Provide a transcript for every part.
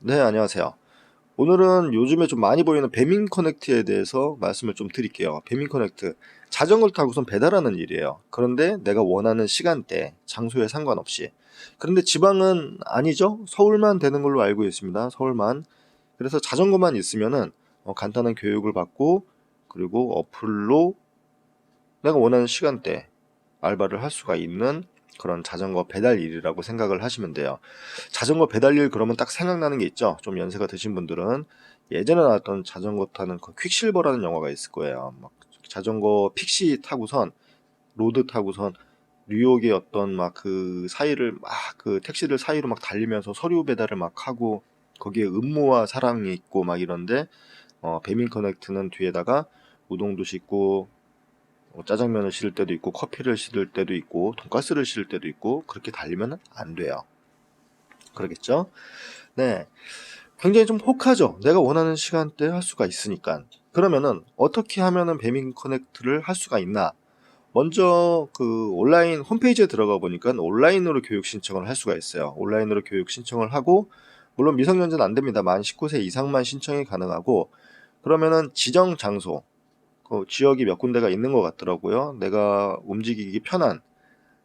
네, 안녕하세요. 오늘은 요즘에 좀 많이 보이는 배민 커넥트에 대해서 말씀을 좀 드릴게요. 배민 커넥트. 자전거를 타고선 배달하는 일이에요. 그런데 내가 원하는 시간대, 장소에 상관없이. 그런데 지방은 아니죠? 서울만 되는 걸로 알고 있습니다. 서울만. 그래서 자전거만 있으면은 간단한 교육을 받고 그리고 어플로 내가 원하는 시간대 알바를 할 수가 있는 그런 자전거 배달 일이라고 생각을 하시면 돼요. 자전거 배달 일 그러면 딱 생각나는 게 있죠. 좀 연세가 드신 분들은 예전에 나왔던 자전거 타는 그 퀵실버라는 영화가 있을 거예요. 막 자전거 픽시 타고선 로드 타고선 뉴욕의 어떤 막 그 사이를 막 그 택시들 사이로 막 달리면서 서류 배달을 막 하고 거기에 음모와 사랑이 있고 막 이런데 배민 커넥트는 뒤에다가 우동도 싣고 짜장면을 실을 때도 있고 커피를 실을 때도 있고 돈가스를 실을 때도 있고 그렇게 달리면 안 돼요. 그러겠죠? 네. 굉장히 좀 혹하죠. 내가 원하는 시간대에 할 수가 있으니까. 그러면은 어떻게 하면은 배민 커넥트를 할 수가 있나? 먼저 그 온라인 홈페이지에 들어가 보니까 온라인으로 교육 신청을 할 수가 있어요. 온라인으로 교육 신청을 하고 물론 미성년자는 안 됩니다. 만 19세 이상만 신청이 가능하고 그러면은 지정 장소 그 지역이 몇 군데가 있는 것 같더라고요. 내가 움직이기 편한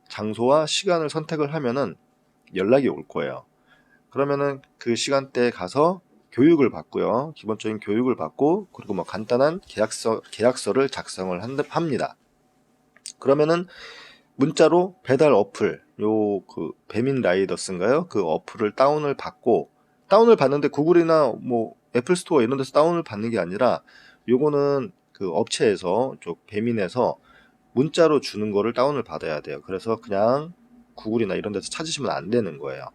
장소와 시간을 선택을 하면은 연락이 올 거예요. 그러면은 그 시간대에 가서 교육을 받고요. 기본적인 교육을 받고 그리고 뭐 간단한 계약서를 작성을 합니다. 그러면은 문자로 배달 어플 요 그 배민 라이더스인가요? 그 어플을 다운을 받는데 구글이나 뭐 애플 스토어 이런 데서 다운을 받는 게 아니라 요거는 그 업체에서 쪽 배민에서 문자로 주는 거를 다운을 받아야 돼요. 그래서 그냥 구글이나 이런 데서 찾으시면 안 되는 거예요.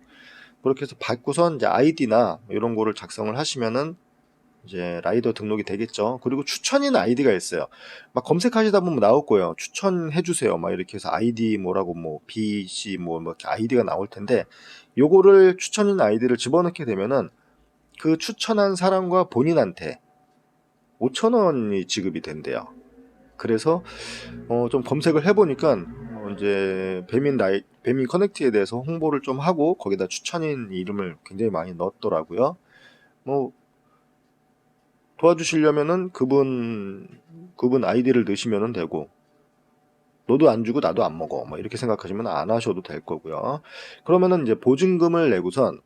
그렇게 해서 받고선 이제 아이디나 이런 거를 작성을 하시면은 이제 라이더 등록이 되겠죠. 그리고 추천인 아이디가 있어요. 막 검색하시다 보면 나올 거예요. 추천해 주세요. 막 이렇게 해서 아이디 뭐라고 뭐 BC 뭐 이렇게 아이디가 나올 텐데 요거를 추천인 아이디를 집어넣게 되면은 그 추천한 사람과 본인한테 5천 원이 지급이 된대요. 그래서 좀 검색을 해보니까 이제 배민 커넥트에 대해서 홍보를 좀 하고 거기다 추천인 이름을 굉장히 많이 넣었더라고요. 뭐 도와주시려면은 그분 아이디를 넣으시면 되고 너도 안 주고 나도 안 먹어 뭐 이렇게 생각하시면 안 하셔도 될 거고요. 그러면은 이제 보증금을 내고선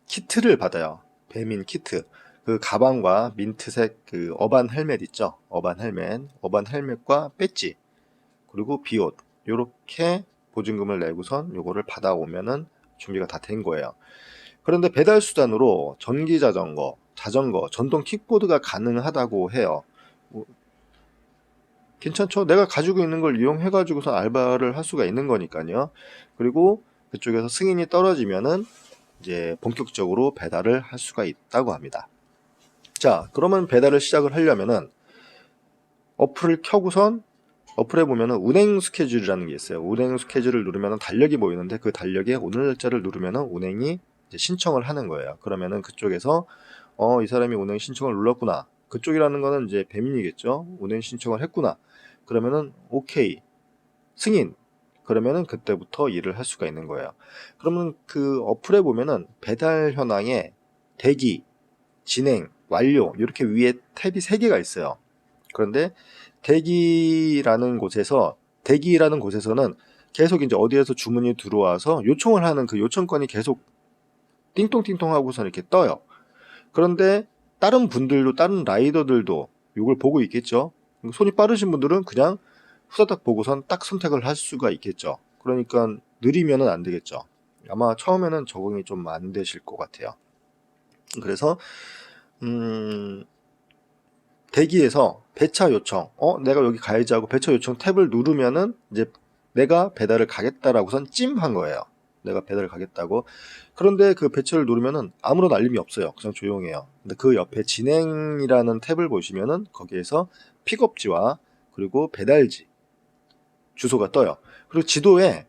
키트를 받아요. 배민 키트. 그 가방과 민트색 그 어반 헬멧 있죠. 어반 헬멧과 배지 그리고 비옷 요렇게 보증금을 내고선 요거를 받아오면은 준비가 다 된 거예요. 그런데 배달 수단으로 전기 자전거, 전동 킥보드가 가능하다고 해요. 뭐, 괜찮죠? 내가 가지고 있는 걸 이용해가지고서 알바를 할 수가 있는 거니까요. 그리고 그쪽에서 승인이 떨어지면은 이제 본격적으로 배달을 할 수가 있다고 합니다. 자, 그러면 배달을 시작을 하려면은 어플을 켜고선 어플에 보면은 운행 스케줄이라는 게 있어요. 운행 스케줄을 누르면은 달력이 보이는데 그 달력에 오늘 날짜를 누르면은 운행이 이제 신청을 하는 거예요. 그러면은 그쪽에서 이 사람이 운행 신청을 눌렀구나. 그쪽이라는 거는 이제 배민이겠죠. 운행 신청을 했구나. 그러면은 오케이 승인. 그러면은 그때부터 일을 할 수가 있는 거예요. 그러면 그 어플에 보면은 배달 현황에 대기, 진행, 완료 이렇게 위에 탭이 3개가 있어요. 그런데 대기라는 곳에서는 계속 이제 어디에서 주문이 들어와서 요청을 하는 그 요청건이 계속 띵동띵동 하고서 이렇게 떠요. 그런데 다른 라이더들도 이걸 보고 있겠죠. 손이 빠르신 분들은 그냥 후다닥 보고선 딱 선택을 할 수가 있겠죠. 그러니까 느리면은 안 되겠죠. 아마 처음에는 적응이 좀 안 되실 것 같아요. 그래서 음, 대기에서 배차 요청, 내가 여기 가야지 하고 배차 요청 탭을 누르면은 이제 내가 배달을 가겠다라고선 찜한 거예요. 내가 배달을 가겠다고. 그런데 그 배차를 누르면은 아무런 알림이 없어요. 그냥 조용해요. 근데 그 옆에 진행이라는 탭을 보시면은 거기에서 픽업지와 그리고 배달지 주소가 떠요. 그리고 지도에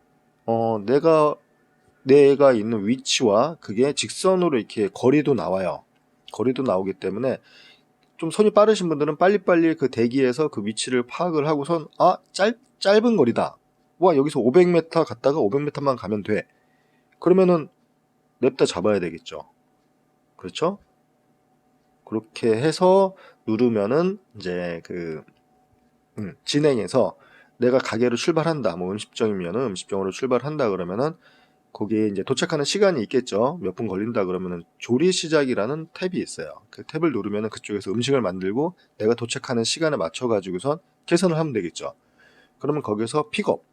내가 있는 위치와 그게 직선으로 이렇게 거리도 나와요. 거리도 나오기 때문에 좀 손이 빠르신 분들은 빨리빨리 그 대기에서 그 위치를 파악을 하고선 짧은 거리다. 와 여기서 500m 갔다가 500m만 가면 돼. 그러면은 냅다 잡아야 되겠죠. 그렇죠? 그렇게 해서 누르면은 이제 진행해서 내가 가게로 출발한다. 뭐 음식점이면은 음식점으로 출발한다 그러면은 거기에 이제 도착하는 시간이 있겠죠. 몇 분 걸린다 그러면은 조리 시작이라는 탭이 있어요. 그 탭을 누르면은 그쪽에서 음식을 만들고 내가 도착하는 시간에 맞춰 가지고선 계산을 하면 되겠죠. 그러면 거기서 픽업.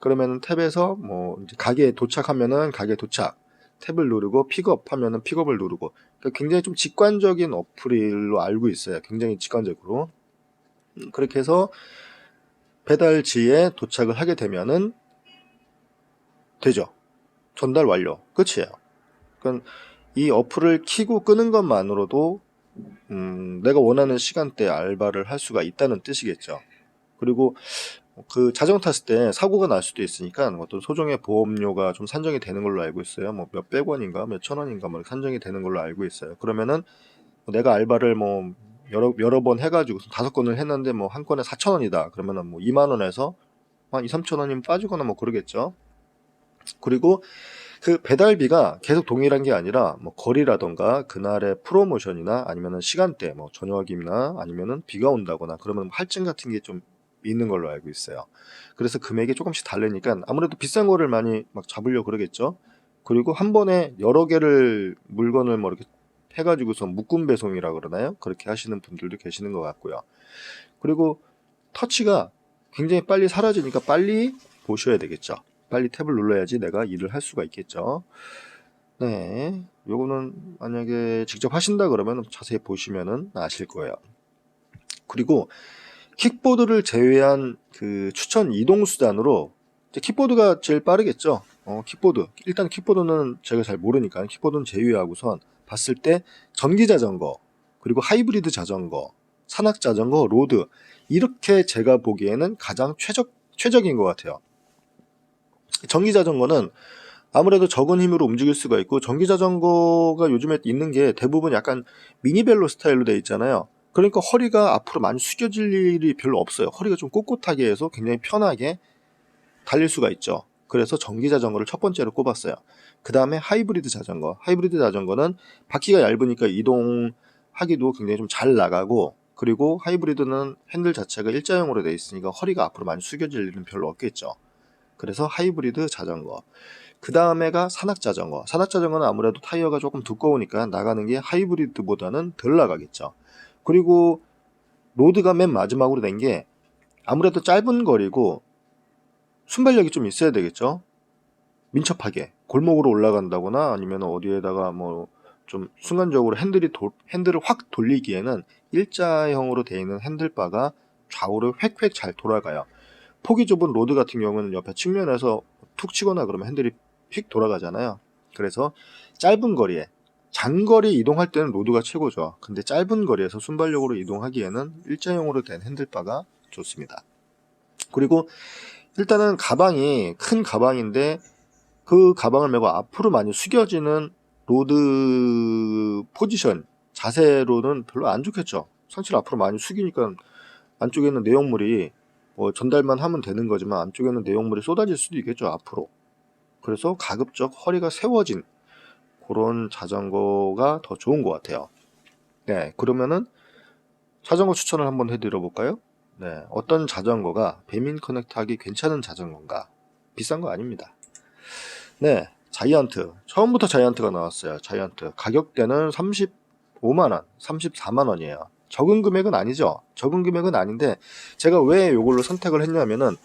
그러면은 탭에서 뭐 이제 가게에 도착하면은 가게 도착. 탭을 누르고 픽업하면은 픽업을 누르고. 그러니까 굉장히 좀 직관적인 어플로 알고 있어요. 굉장히 직관적으로. 그렇게 해서 배달지에 도착을 하게 되면은 되죠. 전달 완료. 끝이에요. 그러니까 이 어플을 켜고 끄는 것만으로도 내가 원하는 시간대에 알바를 할 수가 있다는 뜻이겠죠. 그리고 그 자전거 탔을 때 사고가 날 수도 있으니까 어떤 소정의 보험료가 좀 산정이 되는 걸로 알고 있어요. 뭐 몇백 원인가 몇천 원인가 뭐 산정이 되는 걸로 알고 있어요. 그러면은 내가 알바를 뭐 여러 번 해가지고 5건을 했는데 뭐 한 건에 4천 원이다. 그러면은 뭐 2만 원에서 한 2, 3천 원이면 빠지거나 뭐 그러겠죠. 그리고 그 배달비가 계속 동일한 게 아니라 뭐 거리라던가 그날의 프로모션이나 아니면은 시간대 뭐 저녁이나 아니면은 비가 온다거나 그러면 할증 같은 게 좀 있는 걸로 알고 있어요. 그래서 금액이 조금씩 다르니까 아무래도 비싼 거를 많이 막 잡으려고 그러겠죠. 그리고 한 번에 여러 개를 물건을 뭐 이렇게 해가지고서 묶음 배송이라 그러나요? 그렇게 하시는 분들도 계시는 것 같고요. 그리고 터치가 굉장히 빨리 사라지니까 빨리 보셔야 되겠죠. 빨리 탭을 눌러야지 내가 일을 할 수가 있겠죠. 네, 요거는 만약에 직접 하신다 그러면 자세히 보시면은 아실 거예요. 그리고 킥보드를 제외한 그 추천 이동 수단으로 이제 킥보드가 제일 빠르겠죠. 킥보드. 일단 킥보드는 제가 잘 모르니까 킥보드는 제외하고선 봤을 때 전기 자전거, 그리고 하이브리드 자전거, 산악 자전거, 로드 이렇게 제가 보기에는 가장 최적인 것 같아요. 전기 자전거는 아무래도 적은 힘으로 움직일 수가 있고 전기 자전거가 요즘에 있는 게 대부분 약간 미니벨로 스타일로 돼 있잖아요. 그러니까 허리가 앞으로 많이 숙여질 일이 별로 없어요. 허리가 좀 꼿꼿하게 해서 굉장히 편하게 달릴 수가 있죠. 그래서 전기 자전거를 첫 번째로 꼽았어요. 그 다음에 하이브리드 자전거. 하이브리드 자전거는 바퀴가 얇으니까 이동하기도 굉장히 좀 잘 나가고, 그리고 하이브리드는 핸들 자체가 일자형으로 돼 있으니까 허리가 앞으로 많이 숙여질 일은 별로 없겠죠. 그래서 하이브리드 자전거. 그 다음에가 산악자전거. 산악자전거는 아무래도 타이어가 조금 두꺼우니까 나가는 게 하이브리드보다는 덜 나가겠죠. 그리고 로드가 맨 마지막으로 된 게 아무래도 짧은 거리고 순발력이 좀 있어야 되겠죠. 민첩하게 골목으로 올라간다거나 아니면 어디에다가 뭐 좀 순간적으로 핸들을 확 돌리기에는 일자형으로 되어 있는 핸들바가 좌우로 획획 잘 돌아가요. 폭이 좁은 로드 같은 경우는 옆에 측면에서 툭 치거나 그러면 핸들이 휙 돌아가잖아요. 그래서 짧은 거리에 장거리 이동할 때는 로드가 최고죠. 근데 짧은 거리에서 순발력으로 이동하기에는 일자형으로 된 핸들바가 좋습니다. 그리고 일단은 가방이 큰 가방인데 그 가방을 메고 앞으로 많이 숙여지는 로드 포지션 자세로는 별로 안 좋겠죠. 상체를 앞으로 많이 숙이니까 안쪽에 있는 내용물이 전달만 하면 되는 거지만 안쪽에 있는 내용물이 쏟아질 수도 있겠죠, 앞으로. 그래서 가급적 허리가 세워진 그런 자전거가 더 좋은 것 같아요. 네, 그러면은 자전거 추천을 한번 해드려 볼까요? 네, 어떤 자전거가 배민 커넥트 하기 괜찮은 자전거인가? 비싼 거 아닙니다. 네, 자이언트. 처음부터 자이언트가 나왔어요. 자이언트. 가격대는 35만원, 34만원이에요. 적은 금액은 아니죠. 적은 금액은 아닌데, 제가 왜 이걸로 선택을 했냐면은,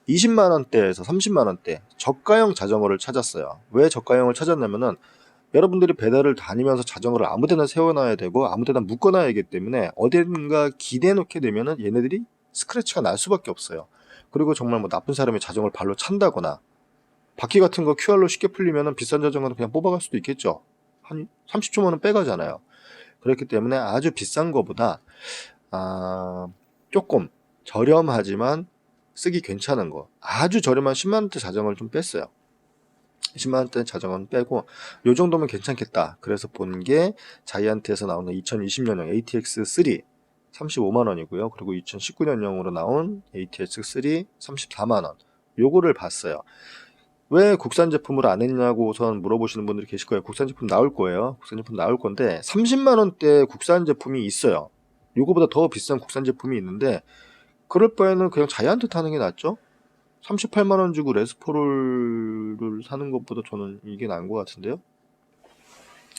20만원대에서 30만원대 저가형 자전거를 찾았어요. 왜 저가형을 찾았냐면은, 여러분들이 배달을 다니면서 자전거를 아무데나 세워놔야 되고 아무데나 묶어놔야 하기 때문에 어딘가 기대해 놓게 되면은 얘네들이 스크래치가 날 수밖에 없어요. 그리고 정말 뭐 나쁜 사람이 자전거를 발로 찬다거나 바퀴 같은 거 QR로 쉽게 풀리면은 비싼 자전거는 그냥 뽑아갈 수도 있겠죠. 한 30초면은 빼가잖아요. 그렇기 때문에 아주 비싼 거보다 조금 저렴하지만 쓰기 괜찮은 거, 아주 저렴한 10만원대 자전거를 좀 뺐어요. 10만원대 자전거는 빼고 요 정도면 괜찮겠다. 그래서 본 게 자이언트에서 나오는 2020년형 ATX3 35만원이고요. 그리고 2019년형으로 나온 ATX3 34만원 요거를 봤어요. 왜 국산 제품을 안 했냐고 우선 물어보시는 분들이 계실 거예요. 국산 제품 나올 거예요. 국산 제품 나올 건데 30만 원대 국산 제품이 있어요. 요거보다 더 비싼 국산 제품이 있는데 그럴 바에는 그냥 자이언트 타는 게 낫죠. 38만 원 주고 레스포를 사는 것보다 저는 이게 나은 것 같은데요.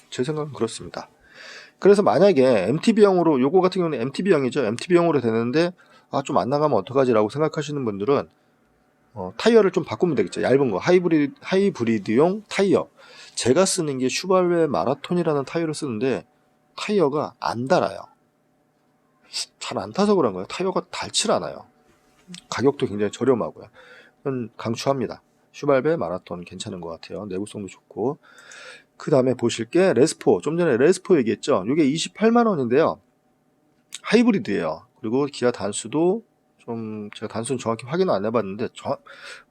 제 생각은 그렇습니다. 그래서 만약에 MTB형으로 요거 같은 경우는 MTB형이죠. MTB형으로 되는데 좀 안 나가면 어떡하지라고 생각하시는 분들은 타이어를 좀 바꾸면 되겠죠. 얇은 거 하이브리드용 타이어. 제가 쓰는 게 슈발베 마라톤이라는 타이어를 쓰는데 타이어가 안 달아요. 잘 안 타서 그런 거예요. 타이어가 닳질 않아요. 가격도 굉장히 저렴하고요. 강추합니다. 슈발베 마라톤 괜찮은 것 같아요. 내구성도 좋고. 그 다음에 보실 게 레스포. 좀 전에 레스포 얘기했죠. 이게 28만 원인데요. 하이브리드예요. 그리고 기아 단수도 좀 제가 단수는 정확히 확인을 안 해봤는데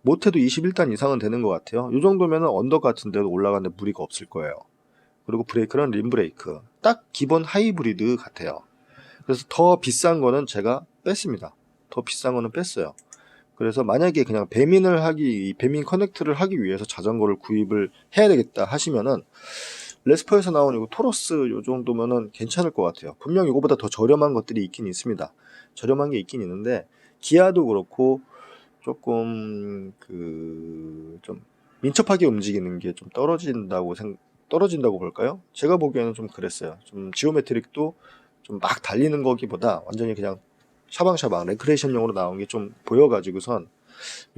못해도 21단 이상은 되는 것 같아요. 이 정도면 언덕 같은 데도 올라가는데 무리가 없을 거예요. 그리고 브레이크는 림 브레이크. 딱 기본 하이브리드 같아요. 그래서 더 비싼 거는 제가 뺐습니다. 더 비싼 거는 뺐어요. 그래서 만약에 그냥 배민 커넥트를 하기 위해서 자전거를 구입을 해야 되겠다 하시면은 레스포에서 나온 이거 토러스 요 정도면은 괜찮을 것 같아요. 분명 이거보다 더 저렴한 것들이 있긴 있습니다. 저렴한 게 있긴 있는데 기아도 그렇고 조금 좀 민첩하게 움직이는 게 좀 떨어진다고 볼까요? 제가 보기에는 좀 그랬어요. 좀 지오메트릭도 좀 막 달리는 거기보다 완전히 그냥 샤방샤방 레크레이션용으로 나온 게 좀 보여가지고선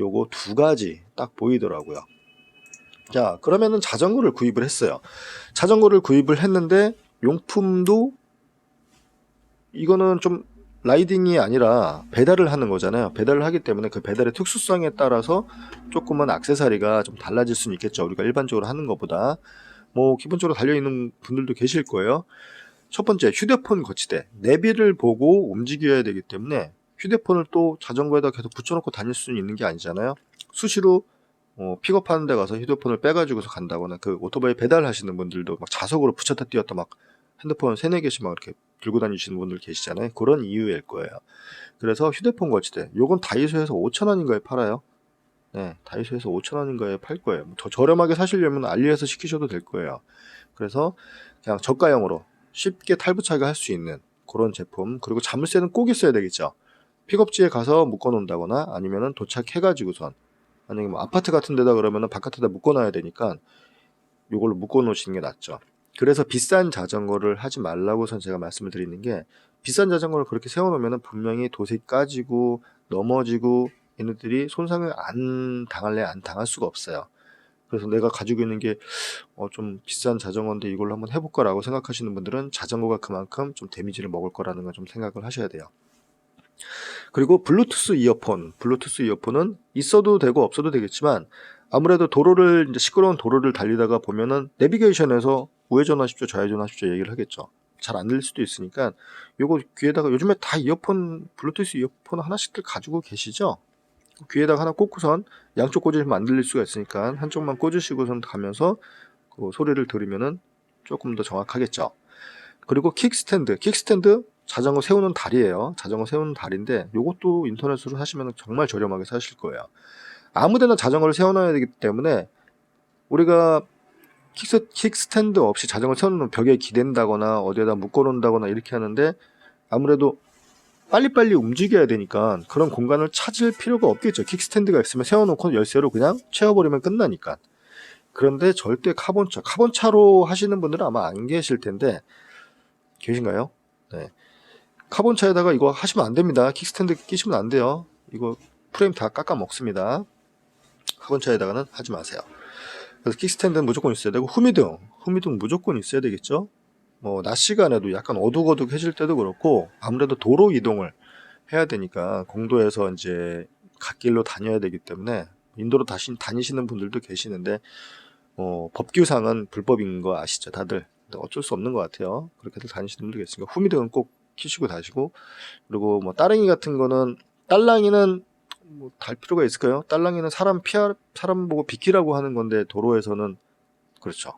요거 두 가지 딱 보이더라고요. 자, 그러면은 자전거를 구입을 했어요. 자전거를 구입을 했는데 용품도 이거는 좀 라이딩이 아니라 배달을 하는 거잖아요. 배달을 하기 때문에 그 배달의 특수성에 따라서 조금은 액세서리가 좀 달라질 수는 있겠죠. 우리가 일반적으로 하는 것보다. 뭐 기본적으로 달려있는 분들도 계실 거예요. 첫 번째, 휴대폰 거치대. 내비를 보고 움직여야 되기 때문에 휴대폰을 또 자전거에다 계속 붙여놓고 다닐 수는 있는 게 아니잖아요. 수시로 픽업하는 데 가서 휴대폰을 빼가지고서 간다거나 그 오토바이 배달하시는 분들도 막 자석으로 붙였다 띄웠다 막 핸드폰 3-4개씩 막 이렇게 들고 다니시는 분들 계시잖아요. 그런 이유일 거예요. 그래서 휴대폰 거치대. 요건 다이소에서 5,000원인가에 팔아요. 네, 다이소에서 5,000원인가에 팔 거예요. 더 저렴하게 사시려면 알리에서 시키셔도 될 거예요. 그래서 그냥 저가형으로 쉽게 탈부착을 할 수 있는 그런 제품. 그리고 자물쇠는 꼭 있어야 되겠죠. 픽업지에 가서 묶어놓는다거나 아니면은 도착해가지고선 만약에 뭐 아파트 같은 데다 그러면은 바깥에다 묶어놔야 되니까 이걸로 묶어놓으시는 게 낫죠. 그래서 비싼 자전거를 하지 말라고선 제가 말씀을 드리는 게 비싼 자전거를 그렇게 세워놓으면 분명히 도색이 까지고 넘어지고 얘네들이 손상을 안 당할래 안 당할 수가 없어요. 그래서 내가 가지고 있는 게 좀 비싼 자전거인데 이걸로 한번 해볼까 라고 생각하시는 분들은 자전거가 그만큼 좀 데미지를 먹을 거라는 걸 좀 생각을 하셔야 돼요. 그리고 블루투스 이어폰은 있어도 되고 없어도 되겠지만 아무래도 이제 시끄러운 도로를 달리다가 보면은 내비게이션에서 우회전하십시오, 좌회전하십시오 얘기를 하겠죠. 잘 안 들릴 수도 있으니까 요거 귀에다가 요즘에 다 블루투스 이어폰 하나씩들 가지고 계시죠? 귀에다가 하나 꽂고선 양쪽 꽂으시면 안 들릴 수가 있으니까 한쪽만 꽂으시고선 가면서 그 소리를 들으면은 조금 더 정확하겠죠. 그리고 킥스탠드 자전거 세우는 다리예요. 자전거 세우는 다리인데 요것도 인터넷으로 사시면 정말 저렴하게 사실 거예요. 아무데나 자전거를 세워놔야 되기 때문에 우리가 킥스탠드 없이 자전거 세워놓으면 벽에 기댄다거나 어디에다 묶어놓는다거나 이렇게 하는데 아무래도 빨리빨리 움직여야 되니까 그런 공간을 찾을 필요가 없겠죠. 킥스탠드가 있으면 세워놓고 열쇠로 그냥 채워버리면 끝나니까. 그런데 절대 카본차로 하시는 분들은 아마 안 계실 텐데 계신가요? 네. 카본차에다가 이거 하시면 안 됩니다. 킥스탠드 끼시면 안 돼요. 이거 프레임 다 깎아 먹습니다. 카본차에다가는 하지 마세요. 그래서 킥스탠드는 무조건 있어야 되고 후미등 무조건 있어야 되겠죠. 뭐 낮 시간에도 약간 어둑어둑해질 때도 그렇고 아무래도 도로 이동을 해야 되니까 공도에서 이제 갓길로 다녀야 되기 때문에 인도로 다니시는 분들도 계시는데 법규상은 불법인 거 아시죠 다들. 어쩔 수 없는 것 같아요. 그렇게들 다니시는 분들 계시니까 후미등은 꼭 키시고 다시고. 그리고 뭐 딸랑이 같은 거는 딸랑이는 뭐 달 필요가 있을까요? 딸랑이는 사람 보고 비키라고 하는 건데 도로에서는 그렇죠.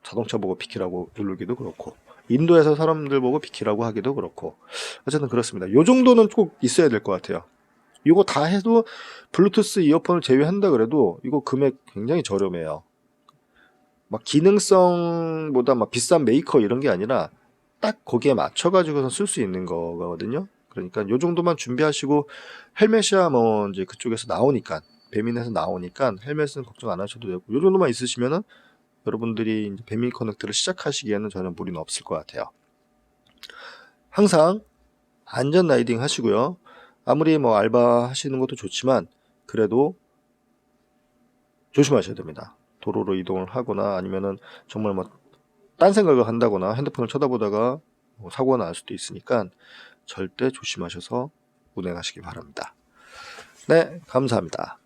자동차 보고 비키라고 누르기도 그렇고 인도에서 사람들 보고 비키라고 하기도 그렇고 어쨌든 그렇습니다. 요 정도는 꼭 있어야 될 것 같아요. 이거 다 해도 블루투스 이어폰을 제외한다 그래도 이거 금액 굉장히 저렴해요. 막 기능성보다 막 비싼 메이커 이런 게 아니라 딱 거기에 맞춰가지고서 쓸 수 있는 거거든요. 그러니까 요 정도만 준비하시고 헬멧이야 뭐 이제 그쪽에서 나오니까 배민에서 나오니까 헬멧은 걱정 안 하셔도 되고 요 정도만 있으시면은 여러분들이 이제 배민 커넥트를 시작하시기에는 저는 무리는 없을 것 같아요. 항상 안전 라이딩 하시고요. 아무리 뭐 알바 하시는 것도 좋지만 그래도 조심하셔야 됩니다. 도로로 이동을 하거나 아니면은 정말 뭐 딴 생각을 한다거나 핸드폰을 쳐다보다가 뭐 사고가 날 수도 있으니까 절대 조심하셔서 운행하시기 바랍니다. 네, 감사합니다.